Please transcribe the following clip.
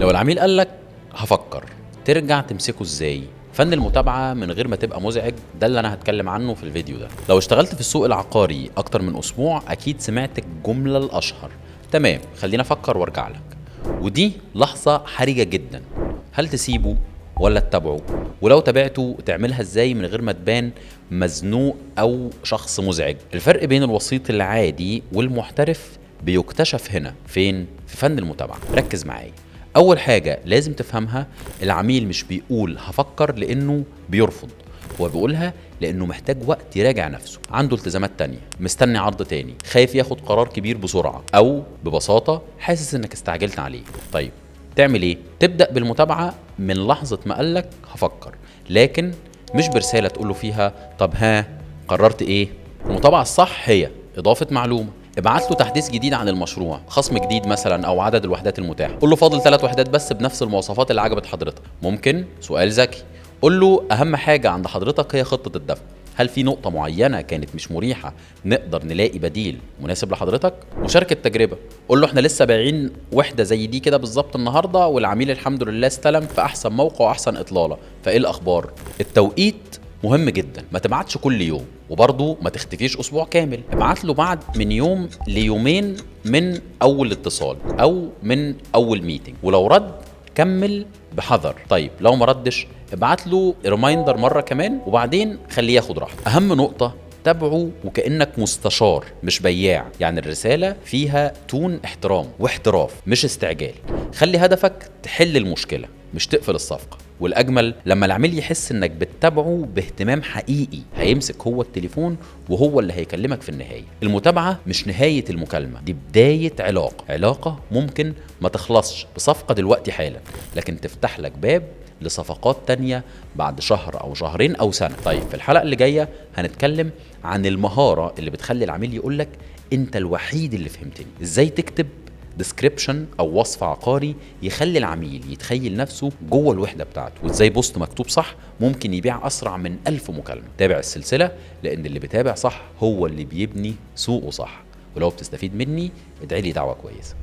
لو العميل قال لك هفكر، ترجع تمسكه ازاي؟ فن المتابعة من غير ما تبقى مزعج، ده اللي انا هتكلم عنه في الفيديو ده. لو اشتغلت في السوق العقاري اكتر من اسبوع اكيد سمعت الجملة الاشهر: تمام خلينا افكر وارجع لك. ودي لحظة حرجة جدا. هل تسيبه ولا تتابعه؟ ولو تابعته تعملها ازاي من غير ما تبان مزنوق او شخص مزعج؟ الفرق بين الوسيط العادي والمحترف بيكتشف هنا فين؟ في فن المتابعة. ركز معايا. اول حاجة لازم تفهمها: العميل مش بيقول هفكر لانه بيرفض، هو بيقولها لانه محتاج وقت يراجع نفسه، عنده التزامات تانية، مستني عرض تاني، خايف ياخد قرار كبير بسرعة، او ببساطة حاسس انك استعجلت عليه. طيب تعمل ايه؟ تبدأ بالمتابعة من لحظة ما قالك هفكر، لكن مش برسالة تقوله فيها طب ها قررت ايه؟ المتابعة الصح هي اضافة معلومة. ابعت له تحديث جديد عن المشروع، خصم جديد مثلا او عدد الوحدات المتاحه. قول له فاضل 3 وحدات بس بنفس المواصفات اللي عجبت حضرتك. ممكن سؤال ذكي: قول له اهم حاجه عند حضرتك هي خطه الدفع، هل في نقطه معينه كانت مش مريحه نقدر نلاقي بديل مناسب لحضرتك؟ مشاركه تجربه: قول له احنا لسه بايعين وحده زي دي كده بالظبط النهارده، والعميل الحمد لله استلم في احسن موقع واحسن اطلاله، فايه الاخبار؟ التوقيت مهم جدا، ما تبعتش كل يوم، وبرضه ما تختفيش اسبوع كامل. ابعت له بعد من يوم ليومين من اول اتصال او من اول ميتنج، ولو رد كمل بحذر. طيب لو ما ردش ابعت له ريمايندر مره كمان، وبعدين خليه ياخد راحته. اهم نقطه: تابعه وكأنك مستشار مش بياع، يعني الرسالة فيها تون احترام واحتراف مش استعجال. خلي هدفك تحل المشكلة مش تقفل الصفقة. والأجمل لما العميل يحس إنك بتتابعه باهتمام حقيقي، هيمسك هو التليفون وهو اللي هيكلمك في النهاية. المتابعة مش نهاية المكالمة، دي بداية علاقة ممكن ما تخلصش بصفقة دلوقتي حالا، لكن تفتح لك باب لصفقات تانية بعد شهر أو شهرين أو سنة. طيب في الحلقة اللي جاية هنتكلم عن المهارة اللي بتخلي العميل يقولك أنت الوحيد اللي فهمتني. إزاي تكتب ديسكريبشن او وصف عقاري يخلي العميل يتخيل نفسه جوه الوحده بتاعته، وازاي بوست مكتوب صح ممكن يبيع اسرع من 1000 مكالمه. تابع السلسله، لان اللي بيتابع صح هو اللي بيبني سوقه صح. ولو بتستفيد مني ادعي لي دعوه كويسه.